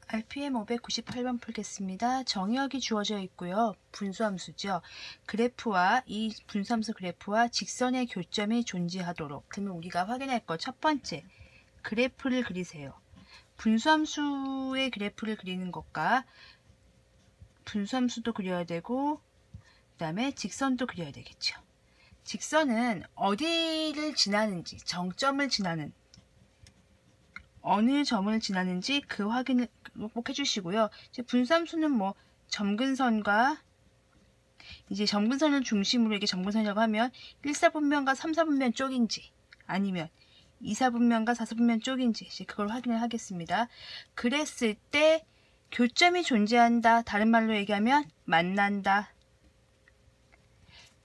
RPM 598번 풀겠습니다. 정의역이 주어져 있고요. 분수함수죠. 그래프와 이 분수함수 그래프와 직선의 교점이 존재하도록. 그러면 우리가 확인할 거 첫 번째, 그래프를 그리세요. 분수함수의 그래프를 그리는 것과 분수함수도 그려야 되고 그 다음에 직선도 그려야 되겠죠. 직선은 어디를 지나는지, 정점을 지나는 어느 점을 지나는지 그 확인을 꼭 해주시고요. 이제 분수함수는 뭐 점근선과 이제 점근선을 중심으로 이게 점근선이라고 하면 1사분면과 3사분면 쪽인지 아니면 2사분면과 4사분면 쪽인지 이제 그걸 확인을 하겠습니다. 그랬을 때 교점이 존재한다. 다른 말로 얘기하면 만난다.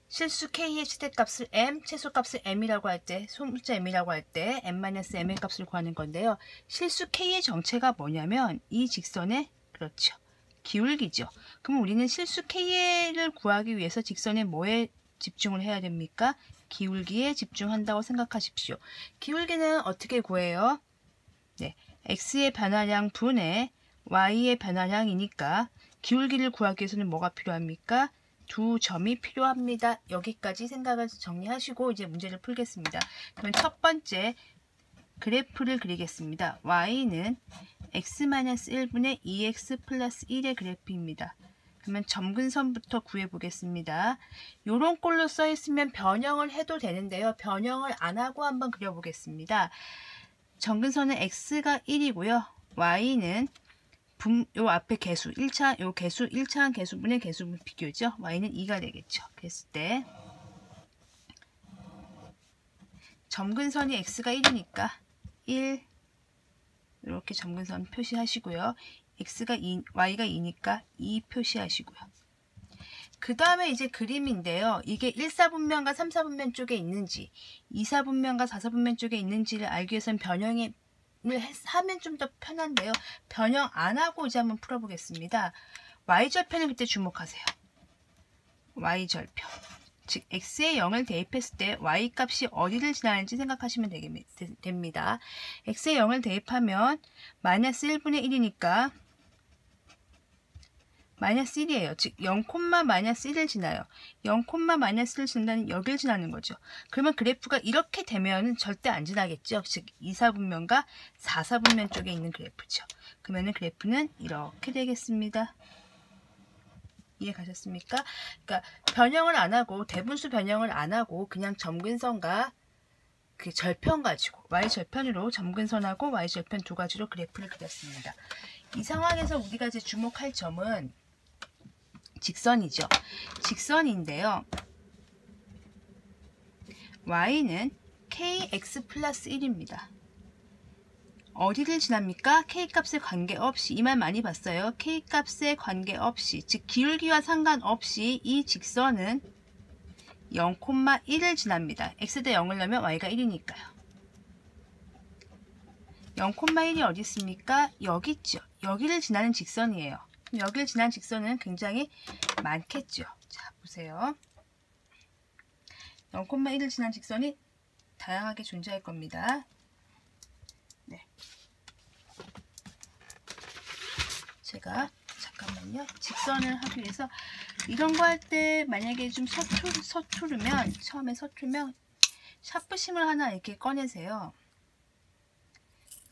실수 K의 최대값을 M, 최소값을 M이라고 할 때, 소문자 M이라고 할 때 M-M의 값을 구하는 건데요. 실수 K의 정체가 뭐냐면 이 직선의 그렇죠. 기울기죠. 그럼 우리는 실수 K를 구하기 위해서 직선의 뭐에 집중을 해야 됩니까? 기울기에 집중한다고 생각하십시오. 기울기는 어떻게 구해요? 네, X의 변화량 분의 Y의 변화량이니까 기울기를 구하기 위해서는 뭐가 필요합니까? 두 점이 필요합니다. 여기까지 생각을 정리하시고 이제 문제를 풀겠습니다. 그러면 첫 번째 그래프를 그리겠습니다. y는 x-1분의 2x 플러스 1의 그래프입니다. 그러면 점근선부터 구해보겠습니다. 요런 꼴로 써있으면 변형을 해도 되는데요. 변형을 안 하고 한번 그려보겠습니다. 점근선은 x가 1이고요. y는 요 앞에 개수 1차 요 개수 1차항 개수분의 개수분 비교죠. y는 2가 되겠죠. 그랬을 때 점근선이 x가 1이니까 1 이렇게 점근선 표시하시고요. x가 2, y가 2니까 2 표시하시고요. 그 다음에 이제 그림인데요. 이게 1사분면과 3사분면 쪽에 있는지 2사분면과 4사분면 쪽에 있는지를 알기 위해서는 변형이 하면 좀 더 편한데요. 변형 안 하고 이제 한번 풀어보겠습니다. y절편을 그때 주목하세요. y절편. 즉 x에 0을 대입했을 때 y값이 어디를 지나는지 생각하시면 됩니다. x에 0을 대입하면 마이너스 1분의 1이니까 마이너스 1이에요. 즉 0, 마이너스 1을 지나요. 0, 마이너스 1을 지난다는 여기를 지나는 거죠. 그러면 그래프가 이렇게 되면 절대 안 지나겠죠. 즉 2사분면과 4사분면 쪽에 있는 그래프죠. 그러면 그래프는 이렇게 되겠습니다. 이해 가셨습니까? 그러니까 변형을 안 하고 대분수 변형을 안 하고 그냥 점근선과 그 절편 가지고 y절편으로 점근선하고 y절편 두 가지로 그래프를 그렸습니다. 이 상황에서 우리가 이제 주목할 점은 직선이죠. 직선인데요. y는 kx 플러스 1입니다. 어디를 지납니까? k값에 관계없이. 이 말 많이 봤어요. k값에 관계없이, 즉 기울기와 상관없이 이 직선은 0,1을 지납니다. x대 0을 넣으면 y가 1이니까요. 0,1이 어디 있습니까? 여기 있죠. 여기를 지나는 직선이에요. 여기를 지나는 직선은 굉장히 많겠죠. 자, 보세요. 0,1을 지난 직선이 다양하게 존재할 겁니다. 네. 제가 잠깐만요. 직선을 하기 위해서 이런 거 할 때 만약에 좀 서투르면 처음에 서툴면 샤프심을 하나 이렇게 꺼내세요.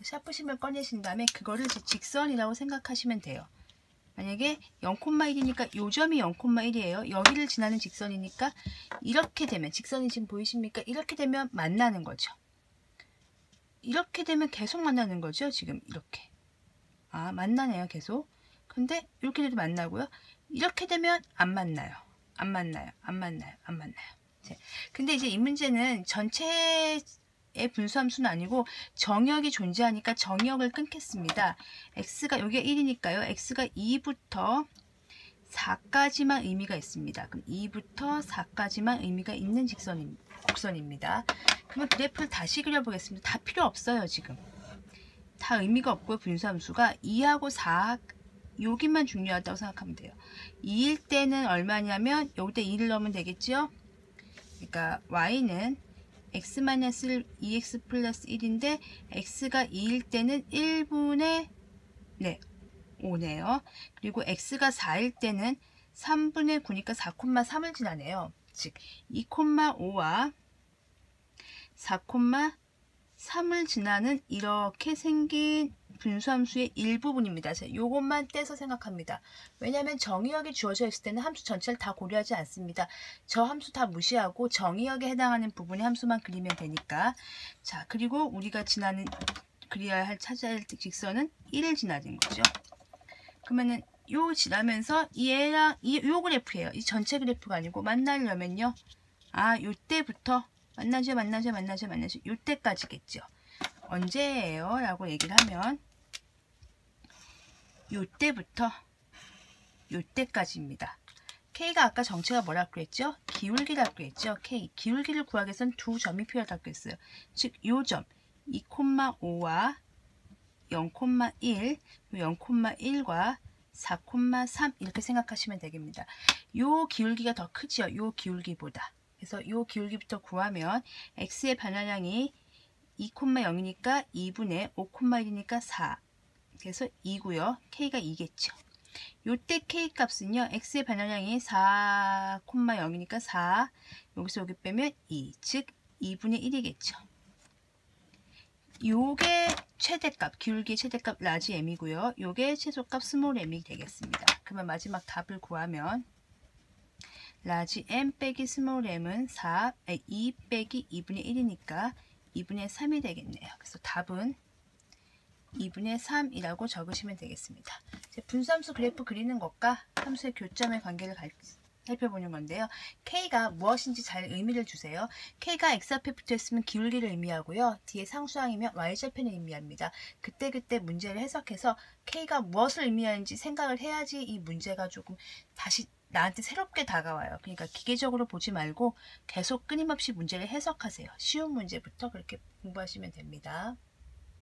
샤프심을 꺼내신 다음에 그거를 직선이라고 생각하시면 돼요. 만약에 0,1이니까 요 점이 0,1이에요. 여기를 지나는 직선이니까 이렇게 되면, 직선이 지금 보이십니까? 이렇게 되면 만나는 거죠. 이렇게 되면 계속 만나는 거죠. 지금 이렇게. 아, 만나네요. 계속. 근데 이렇게 돼도 만나고요. 이렇게 되면 안 만나요. 안 만나요. 안 만나요. 안 만나요. 근데 이제 이 문제는 전체 분수함수는 아니고 정역이 존재하니까 정역을 끊겠습니다. x가 여기가 1이니까요. x가 2부터 4까지만 의미가 있습니다. 그럼 2부터 4까지만 의미가 있는 곡선입니다. 그러면 그래프를 다시 그려보겠습니다. 다 필요 없어요. 지금 다 의미가 없고요. 분수함수가 2하고 4 여기만 중요하다고 생각하면 돼요. 2일 때는 얼마냐면 여기다 2를 넣으면 되겠죠. 그러니까 y는 x-1 2x 플러스 1인데 x가 2일 때는 1분의 5네요. 그리고 x가 4일 때는 3분의 9니까 4,3을 지나네요. 즉 2,5와 4,3을 지나는 이렇게 생긴 분수함수의 일부분입니다. 요것만 떼서 생각합니다. 왜냐하면 정의역이 주어져 있을 때는 함수 전체를 다 고려하지 않습니다. 저 함수 다 무시하고 정의역에 해당하는 부분의 함수만 그리면 되니까. 자, 그리고 우리가 그려야 찾아야 할 직선은 1을 지나는 거죠. 그러면은 요 지나면서 얘랑 요 그래프예요. 이 전체 그래프가 아니고 만나려면요. 요때부터 만나죠. 요때까지겠죠. 언제예요? 라고 얘기를 하면 요때부터 요때까지입니다. K가 아까 정체가 뭐라고 그랬죠? 기울기라고 그랬죠? K. 기울기를 구하기 위해서는 두 점이 필요하다고 했어요. 즉, 요 점 2,5와 0,1, 0,1과 4,3 이렇게 생각하시면 되겠습니다. 요 기울기가 더 크죠? 요 기울기보다. 그래서 요 기울기부터 구하면 x의 반환량이 2,0이니까 2분의 5,1이니까 4. 그래서 2고요. k가 2겠죠. 요때 k 값은요. x의 반환량이 4,0이니까 4. 여기서 여기 빼면 2. 즉 2분의 1이겠죠. 요게 최대값, 기울기의 최대값 라지 m이고요. 요게 최소값 스몰 m이 되겠습니다. 그러면 마지막 답을 구하면 라지 m 빼기 스몰 m은 2 빼기 2분의 1이니까 2분의 3이 되겠네요. 그래서 답은 2분의 3이라고 적으시면 되겠습니다. 분수함수 그래프 그리는 것과 함수의 교점의 관계를 살펴보는 건데요. K가 무엇인지 잘 의미를 주세요. K가 X 앞에 붙어있으면 기울기를 의미하고요. 뒤에 상수항이면 Y절편을 의미합니다. 그때그때 문제를 해석해서 K가 무엇을 의미하는지 생각을 해야지 이 문제가 조금 다시 나한테 새롭게 다가와요. 그러니까 기계적으로 보지 말고 계속 끊임없이 문제를 해석하세요. 쉬운 문제부터 그렇게 공부하시면 됩니다.